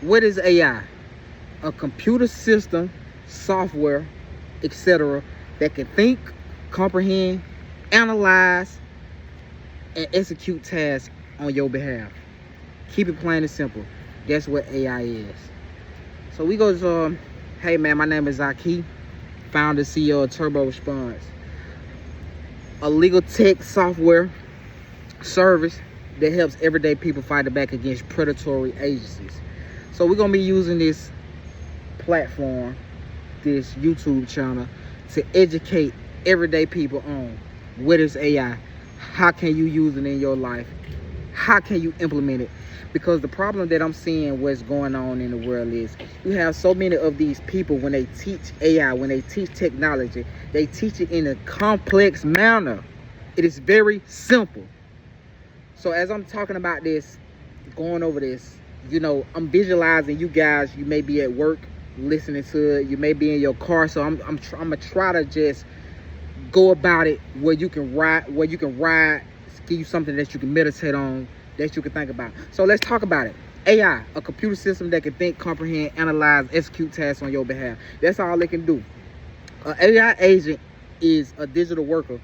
What is AI? A computer system, software, etc. that can think, comprehend, analyze, and execute tasks on your behalf. Keep it plain and simple. That's what AI is. So we go to, hey man, my name is Zaki, founder, CEO of Turbo Response, a legal tech software service that helps everyday people fight back against predatory agencies. So we're gonna be using this platform, this YouTube channel, to educate everyday people on what is AI, how can you use it in your life, how can you implement it. Because the problem that I'm seeing what's going on in the world is you have so many of these people, when they teach AI, when they teach technology, they teach it in a complex manner. It is very simple. So as I'm talking about this, going over this, you know, I'm visualizing you guys. You may be at work listening to it, you may be in your car, so I'm gonna try to just go about it where you can ride, give you something that you can meditate on, that you can think about. So let's talk about it. AI, a computer system that can think, comprehend, analyze, execute tasks on your behalf. That's all it can do. An AI agent is a digital worker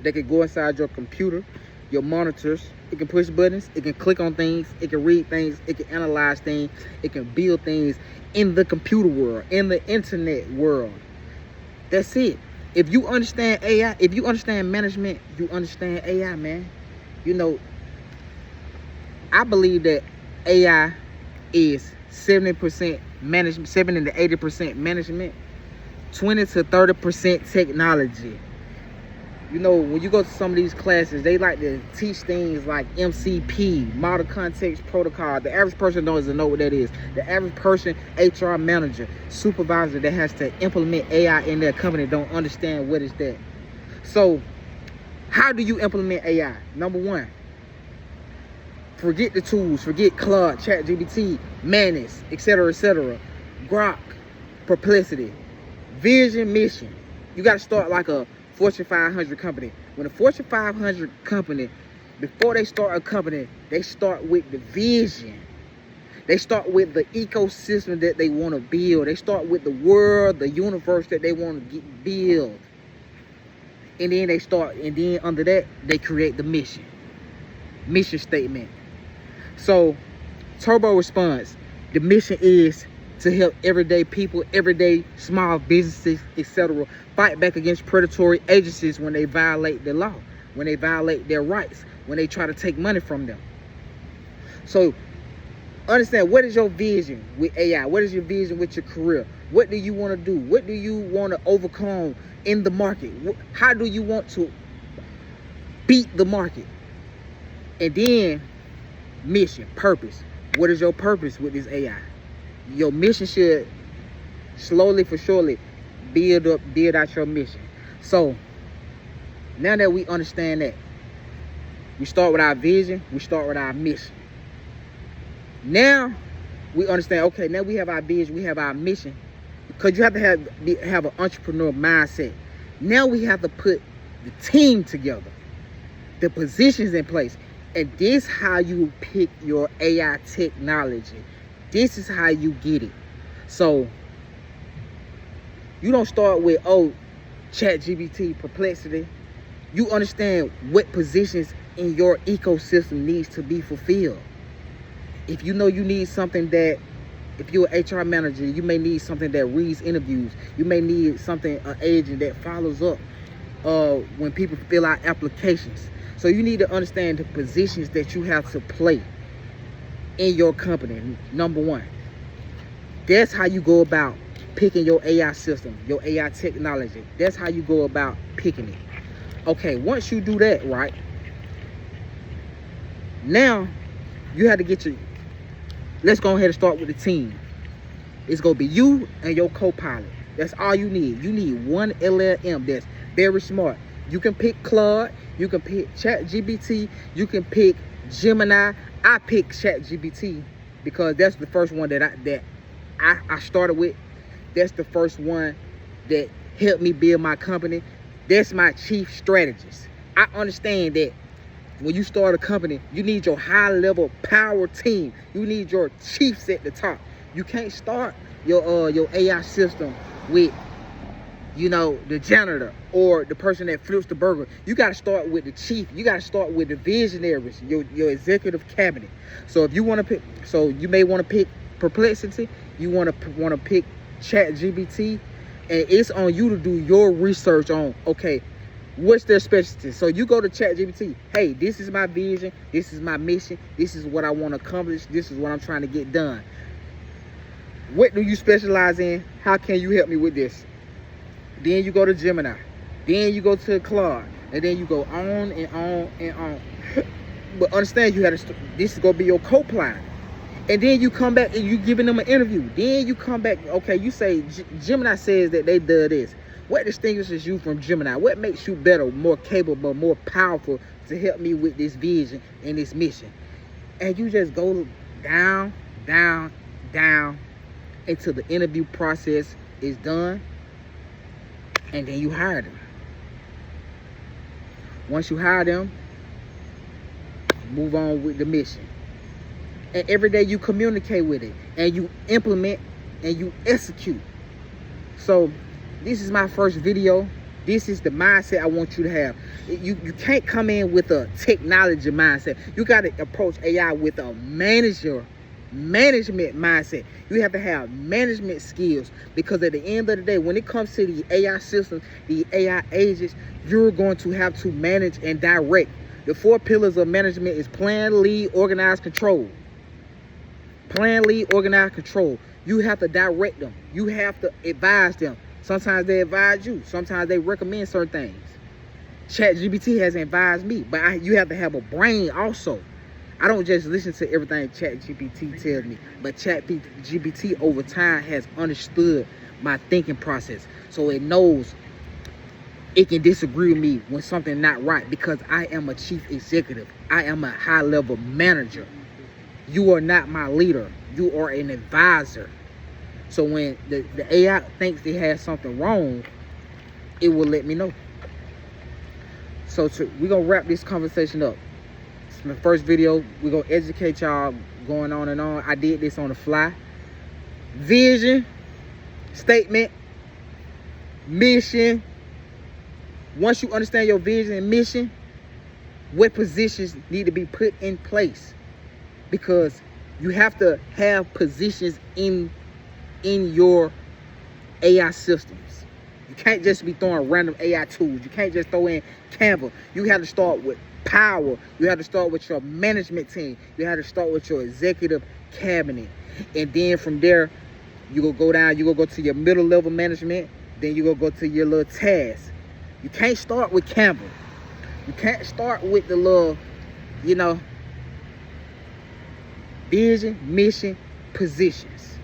that can go inside your computer, your monitors. It can push buttons, it can click on things, it can read things, it can analyze things, it can build things in the computer world, in the internet world. That's it. If you understand AI, if you understand management, you understand AI, man. You know, I believe that AI is 70% management, 70 to 80% management, 20 to 30% technology. You know, when you go to some of these classes, they like to teach things like MCP, model context protocol. The average person doesn't know what that is. The average person, HR manager, supervisor that has to implement AI in their company don't understand what is that. So how do you implement AI? Number one, forget the tools, forget Claude, ChatGPT, Manus, etc., Grok, Perplexity, vision, mission. You got to start like a Fortune 500 company. When a Fortune 500 company, before they start a company, they start with the vision. They start with the ecosystem that they want to build. They start with the world, the universe that they want to build. And then under that, they create the mission statement. So, Turbo Response, the mission is to help everyday people, everyday small businesses, etc., fight back against predatory agencies when they violate the law, when they violate their rights, when they try to take money from them. So understand, what is your vision with AI? What is your vision with your career? What do you want to do? What do you want to overcome in the market? How do you want to beat the market? And then mission, purpose. What is your purpose with this AI? Your mission should slowly for surely build out your mission. So now that we understand that, we start with our vision, we start with our mission. Now we understand, okay, now we have our vision, we have our mission, because you have to have an entrepreneur mindset. Now we have to put the team together, the positions in place, and this is how you pick your AI technology. This is how you get it. So you don't start with, oh, ChatGPT, Perplexity. You understand what positions in your ecosystem needs to be fulfilled. If you know you need something that, if you're an HR manager, you may need something that reads interviews. You may need something, an agent that follows up when people fill out applications. So you need to understand the positions that you have to play in your company. Number one, that's how you go about picking your AI system, your AI technology. That's how you go about picking it. Okay, once you do that, right, now you have to get let's go ahead and start with the team. It's gonna be you and your co-pilot. That's all you need. You need one LLM that's very smart. You can pick Claude, you can pick ChatGPT, you can pick Gemini. I picked ChatGPT because that's the first one that I started with. That's the first one that helped me build my company. That's my chief strategist. I understand that when you start a company, you need your high-level power team. You need your chiefs at the top. You can't start your AI system with, you know, the janitor or the person that flips the burger. You got to start with the chief. You got to start with the visionaries, your executive cabinet. So if you want to pick, so you may want to pick Perplexity. You want to pick ChatGPT, and it's on you to do your research on, okay, what's their specialty. So you go to ChatGPT. Hey, this is my vision. This is my mission. This is what I want to accomplish. This is what I'm trying to get done. What do you specialize in? How can you help me with this? Then you go to Gemini. Then you go to Claude. And then you go on and on and on. But understand, you have to, this is going to be your co-pilot. And then you come back and you giving them an interview. Then you come back, okay, you say Gemini says that they do this. What distinguishes you from Gemini? What makes you better, more capable, more powerful to help me with this vision and this mission? And you just go down, down, down until the interview process is done. And then you hire them. Once you hire them, move on with the mission. And every day you communicate with it, and you implement, and you execute. So this is my first video. This is the mindset I want you to have. You can't come in with a technology mindset. You got to approach AI with a management mindset. You have to have management skills, because at the end of the day, when it comes to the AI systems, the AI agents, you're going to have to manage and direct. The 4 pillars of management is plan, lead, organize, control. Plan, lead, organize, control. You have to direct them. You have to advise them. Sometimes they advise you. Sometimes they recommend certain things. ChatGPT has advised me, but you have to have a brain also. I don't just listen to everything ChatGPT tells me, but ChatGPT over time has understood my thinking process. So it knows it can disagree with me when something's not right, because I am a chief executive. I am a high-level manager. You are not my leader. You are an advisor. So when the AI thinks it has something wrong, it will let me know. So we're going to wrap this conversation up. It's my first video. We're going to educate y'all going on and on. I did this on the fly. Vision, statement, mission. Once you understand your vision and mission, what positions need to be put in place? Because you have to have positions in your AI systems. You can't just be throwing random AI tools. You can't just throw in Canva. You have to start with power. You have to start with your management team. You have to start with your executive cabinet. And then from there, you go down, you go to your middle level management. Then you go to your little tasks. You can't start with Canva. You can't start with the little, you know, vision, mission, positions.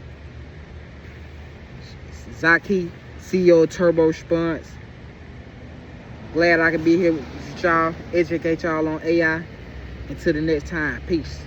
Zaki, CEO of Turbo Response. Glad I can be here with y'all, educate y'all on AI. Until the next time, peace.